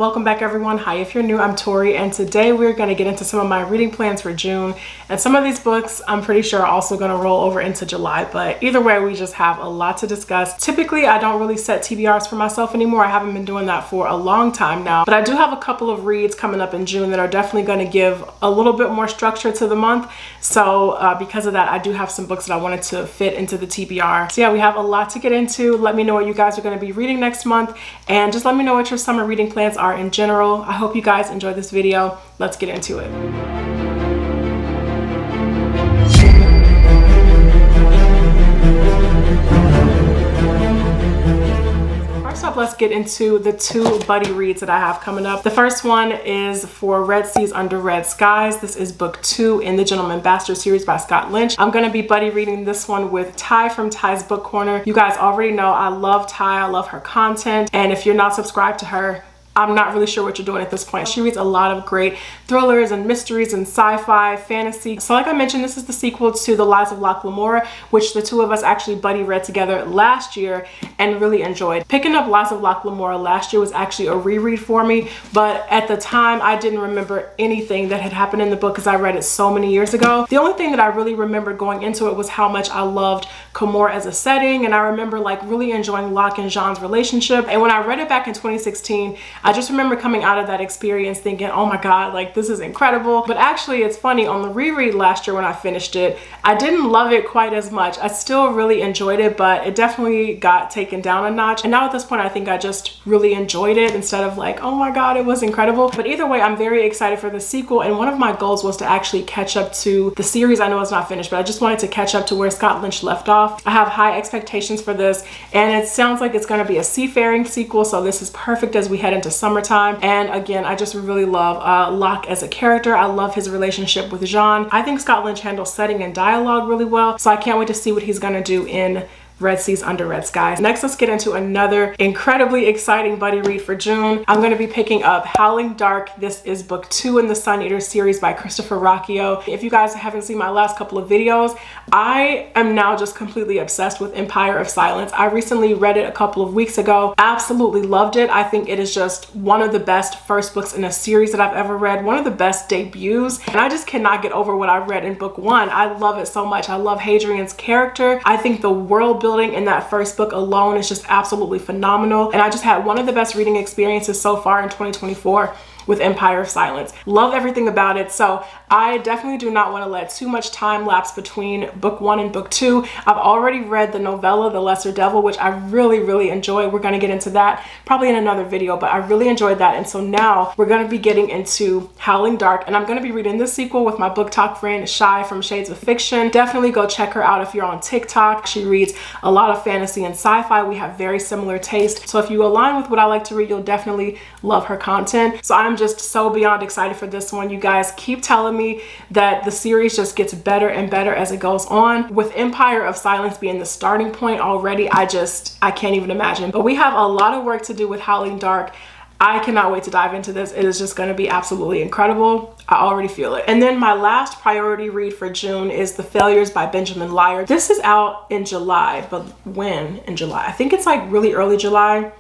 Welcome back everyone. Hi, if you're new, I'm Tori, and today we're going to get into some of my reading plans for June. And some of these books I'm pretty sure are also going to roll over into July, but either way we just have a lot to discuss. Typically I don't really set TBRs for myself anymore. I haven't been doing that for a long time now, but I do have a couple of reads coming up in June that are definitely going to give a little bit more structure to the month. So because of that, I do have some books that I wanted to fit into the TBR. So yeah, we have a lot to get into. Let me know what you guys are going to be reading next month, and just let me know what your summer reading plans are in general. I hope you guys enjoyed this video. Let's get into it. First up, let's get into the two buddy reads that I have coming up. The first one is for Red Seas Under Red Skies. This is book 2 in the Gentleman Bastard series by Scott Lynch. I'm going to be buddy reading this one with Ty from Ty's Book Corner. You guys already know I love Ty. I love her content, and if you're not subscribed to her, I'm not really sure what you're doing at this point. She reads a lot of great thrillers and mysteries and sci-fi, fantasy. So like I mentioned, this is the sequel to The Lies of Locke Lamora, which the two of us actually buddy read together last year and really enjoyed. Picking up Lies of Locke Lamora last year was actually a reread for me, but at the time I didn't remember anything that had happened in the book because I read it so many years ago. The only thing that I really remembered going into it was how much I loved Comore as a setting, and I remember like really enjoying Locke and Jean's relationship. And when I read it back in 2016, I just remember coming out of that experience thinking, oh my god, like this is incredible. But actually it's funny, on the reread last year when I finished it, I didn't love it quite as much. I still really enjoyed it, but it definitely got taken down a notch. And now at this point I think I just really enjoyed it instead of like, oh my god, it was incredible. But either way, I'm very excited for the sequel, and one of my goals was to actually catch up to the series. I know it's not finished, but I just wanted to catch up to where Scott Lynch left off. I have high expectations for this, and it sounds like it's going to be a seafaring sequel, so this is perfect as we head into summertime. And again, I just really love Locke as a character. I love his relationship with Jean. I think Scott Lynch handles setting and dialogue really well, so I can't wait to see what he's going to do in Red Seas Under Red Skies. Next, let's get into another incredibly exciting buddy read for June. I'm going to be picking up Howling Dark. This is book 2 in the Sun Eater series by Christopher Ruocchio. If you guys haven't seen my last couple of videos, I am now just completely obsessed with Empire of Silence. I recently read it a couple of weeks ago. Absolutely loved it. I think it is just one of the best first books in a series that I've ever read. One of the best debuts. And I just cannot get over what I read in book 1. I love it so much. I love Hadrian's character. I think the world building in that first book alone is just absolutely phenomenal, and I just had one of the best reading experiences so far in 2024 with Empire of Silence. Love everything about it. So I definitely do not want to let too much time lapse between book 1 and book 2. I've already read the novella The Lesser Devil, which I really enjoyed. We're going to get into that probably in another video, but I really enjoyed that. And so now we're going to be getting into Howling Dark, and I'm going to be reading this sequel with my Booktok friend Shy from Shades of Fiction. Definitely go check her out if you're on TikTok. She reads a lot of fantasy and sci-fi. We have very similar taste, so if you align with what I like to read, you'll definitely love her content. So I'm just so beyond excited for this one. You guys keep telling me that the series just gets better and better as it goes on. With Empire of Silence being the starting point already, I can't even imagine. But we have a lot of work to do with Howling Dark. I cannot wait to dive into this. It is just going to be absolutely incredible. I already feel it. And then my last priority read for June is The Failures by Benjamin Lyer. This is out in July, but when in July? I think it's like really early July.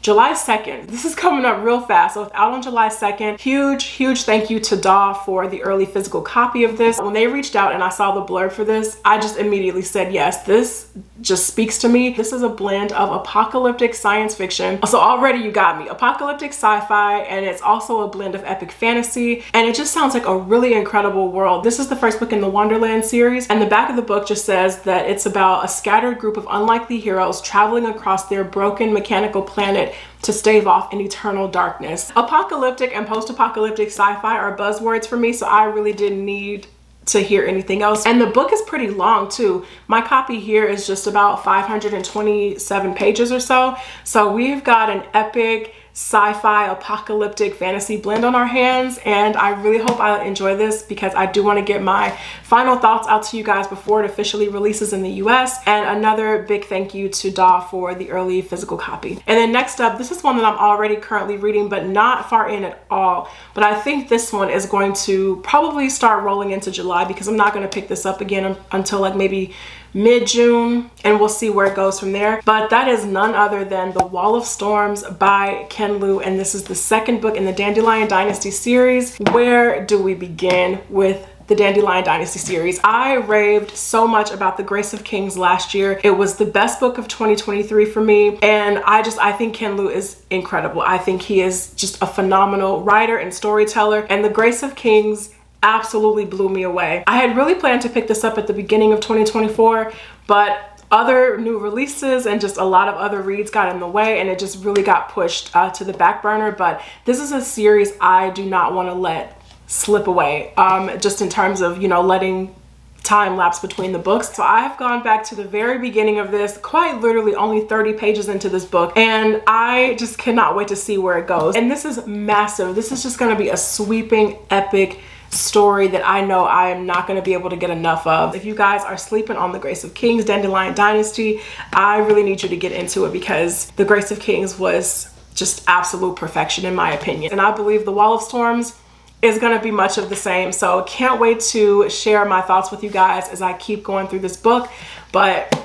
July 2nd. This is coming up real fast. So it's out on July 2nd. Huge thank you to DAW for the early physical copy of this. When they reached out and I saw the blurb for this, I just immediately said, yes, this just speaks to me. This is a blend of apocalyptic science fiction. So already you got me. Apocalyptic sci-fi, and it's also a blend of epic fantasy, and it just sounds like a really incredible world. This is the first book in the Wonderland series, and the back of the book just says that it's about a scattered group of unlikely heroes traveling across their broken mechanical planet to stave off an eternal darkness. Apocalyptic and post-apocalyptic sci-fi are buzzwords for me, so I really didn't need to hear anything else. And the book is pretty long too. My copy here is just about 527 pages or so. So we've got an epic sci-fi apocalyptic fantasy blend on our hands, and I really hope I enjoy this because I do want to get my final thoughts out to you guys before it officially releases in the US. And another big thank you to DAW for the early physical copy. And then next up, this is one that I'm already currently reading but not far in at all, but I think this one is going to probably start rolling into July because I'm not going to pick this up again until like maybe mid-June, and we'll see where it goes from there. But that is none other than The Wall of Storms by Ken Liu, and this is the second book in the Dandelion Dynasty series. Where do we begin with the Dandelion Dynasty series? I raved so much about The Grace of Kings last year. It was the best book of 2023 for me, and I think Ken Liu is incredible. I think he is just a phenomenal writer and storyteller, and The Grace of Kings absolutely blew me away. I had really planned to pick this up at the beginning of 2024, but other new releases and just a lot of other reads got in the way, and it just really got pushed to the back burner. But this is a series I do not want to let slip away, just in terms of, you know, letting time lapse between the books. So I have gone back to the very beginning of this, quite literally only 30 pages into this book, and I just cannot wait to see where it goes. And this is massive. This is just going to be a sweeping, epic story that I know I am not going to be able to get enough of. If you guys are sleeping on The Grace of Kings, Dandelion Dynasty, I really need you to get into it, because The Grace of Kings was just absolute perfection in my opinion. And I believe The Wall of Storms is going to be much of the same. So can't wait to share my thoughts with you guys as I keep going through this book, but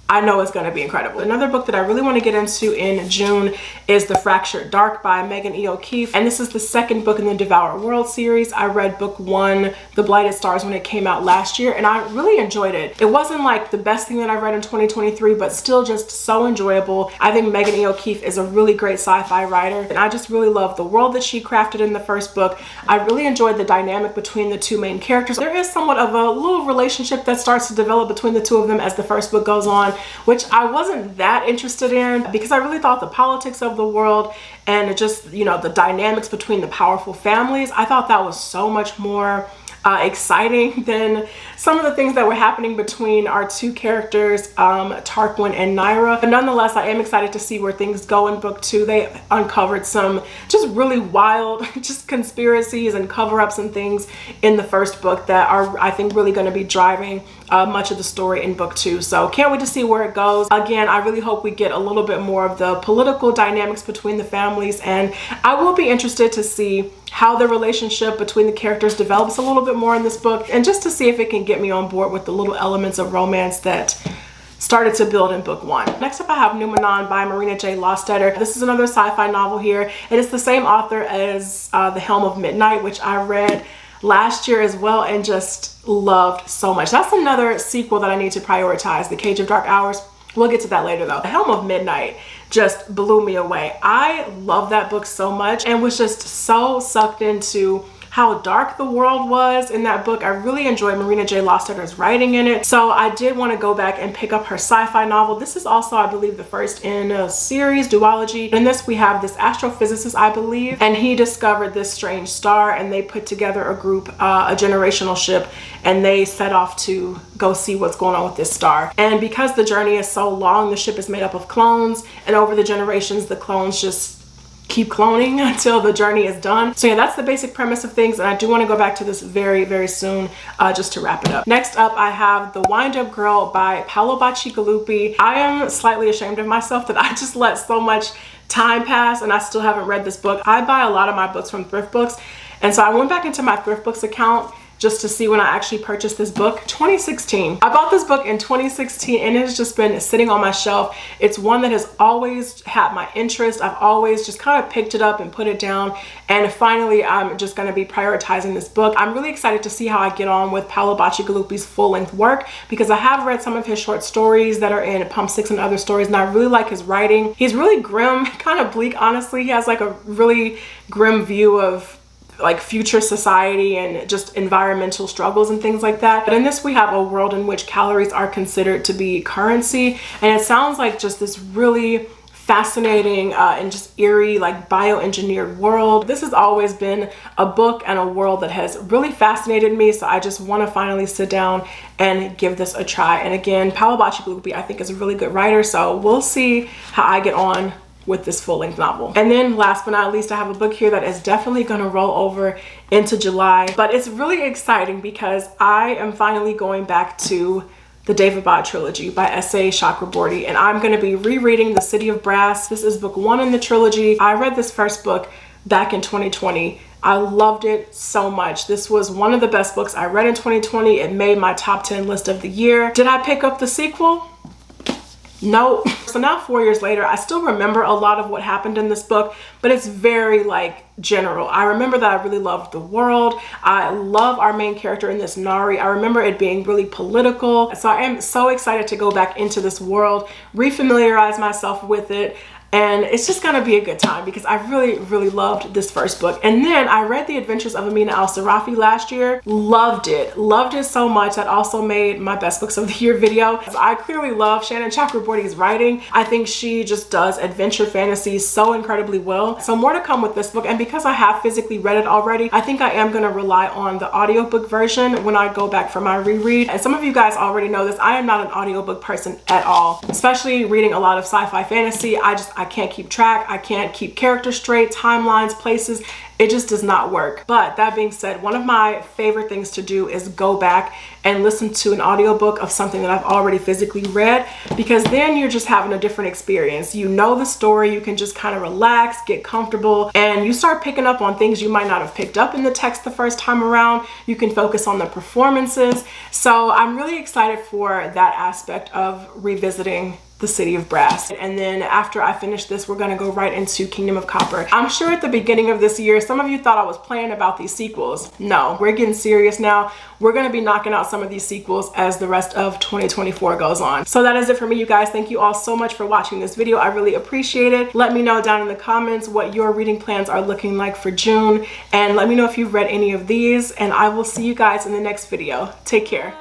I know it's going to be incredible. Another book that I really want to get into in June is The Fractured Dark by Megan E. O'Keefe. And this is the second book in the Devour World series. I read book 1, The Blighted Stars, when it came out last year, and I really enjoyed it. It wasn't like the best thing that I read in 2023, but still just so enjoyable. I think Megan E. O'Keefe is a really great sci-fi writer, and I just really love the world that she crafted in the first book. I really enjoyed the dynamic between the two main characters. There is somewhat of a little relationship that starts to develop between the two of them as the first book goes on, which I wasn't that interested in, because I really thought the politics of the world and just, you know, the dynamics between the powerful families, I thought that was so much more exciting than some of the things that were happening between our two characters, Tarquin and Naira. But nonetheless, I am excited to see where things go in book 2. They uncovered some just really wild just conspiracies and cover-ups and things in the first book that are, I think, really going to be driving much of the story in book 2. So can't wait to see where it goes. Again, I really hope we get a little bit more of the political dynamics between the families, and I will be interested to see how the relationship between the characters develops a little bit more in this book, and just to see if it can get me on board with the little elements of romance that started to build in book 1. Next up, I have Noumenon by Marina J. Lostetter. This is another sci-fi novel here, and it's the same author as The Helm of Midnight, which I read last year as well and just loved so much. That's another sequel that I need to prioritize, The Cage of Dark Hours. We'll get to that later though. The Helm of Midnight just blew me away. I love that book so much and was just so sucked into how dark the world was in that book. I really enjoyed Marina J. Lostetter's writing in it. So I did want to go back and pick up her sci-fi novel. This is also, I believe, the first in a series, duology. In this, we have this astrophysicist, I believe, and he discovered this strange star, and they put together a group, a generational ship, and they set off to go see what's going on with this star. And because the journey is so long, the ship is made up of clones, and over the generations, the clones just keep cloning until the journey is done. So yeah, that's the basic premise of things, and I do want to go back to this very, very soon just to wrap it up. Next up, I have The Windup Girl by Paolo Bacigalupi. I am slightly ashamed of myself that I just let so much time pass and I still haven't read this book. I buy a lot of my books from thrift books, and so I went back into my thrift books account just to see when I actually purchased this book. 2016. I bought this book in 2016 and it has just been sitting on my shelf. It's one that has always had my interest. I've always just kind of picked it up and put it down, and finally I'm just going to be prioritizing this book. I'm really excited to see how I get on with Paolo Bacigalupi's full-length work, because I have read some of his short stories that are in Pump 6 and other stories, and I really like his writing. He's really grim, kind of bleak, honestly. He has like a really grim view of like future society and just environmental struggles and things like that. But in this, we have a world in which calories are considered to be currency, and it sounds like just this really fascinating and just eerie, like bioengineered world. This has always been a book and a world that has really fascinated me, so I just want to finally sit down and give this a try. And again, Paolo Bacigalupi I think is a really good writer, so we'll see how I get on with this full-length novel. And then last but not least, I have a book here that is definitely going to roll over into July, but it's really exciting because I am finally going back to the David Bode trilogy by S.A. Chakraborty, and I'm going to be rereading The City of Brass. This is book 1 in the trilogy. I read this first book back in 2020 I loved it so much. This was one of the best books I read in 2020. It made my top 10 list of the year. Did I pick up the sequel? No. So now 4 years later, I still remember a lot of what happened in this book, but it's very like general. I remember that I really loved the world. I love our main character in this, Nari. I remember it being really political. So I am so excited to go back into this world, refamiliarize myself with it. And it's just gonna be a good time because I really loved this first book. And then I read The Adventures of Amina Al-Sarafi last year. Loved it so much. That also made my best books of the year video. I clearly love Shannon Chakraborty's writing. I think she just does adventure fantasy so incredibly well. So more to come with this book. And because I have physically read it already, I think I am gonna rely on the audiobook version when I go back for my reread. And some of you guys already know this. I am not an audiobook person at all, especially reading a lot of sci-fi fantasy. I can't keep track. I can't keep characters straight, timelines, places. It just does not work. But that being said, one of my favorite things to do is go back and listen to an audiobook of something that I've already physically read, because then you're just having a different experience. You know the story, you can just kind of relax, get comfortable, and you start picking up on things you might not have picked up in the text the first time around. You can focus on the performances. So I'm really excited for that aspect of revisiting The City of Brass. And then after I finish this, we're gonna go right into Kingdom of Copper. I'm sure at the beginning of this year, some of you thought I was playing about these sequels. No, we're getting serious now. We're gonna be knocking out some of these sequels as the rest of 2024 goes on. So that is it for me, you guys. Thank you all so much for watching this video. I really appreciate it. Let me know down in the comments what your reading plans are looking like for June. And let me know if you've read any of these. And I will see you guys in the next video. Take care.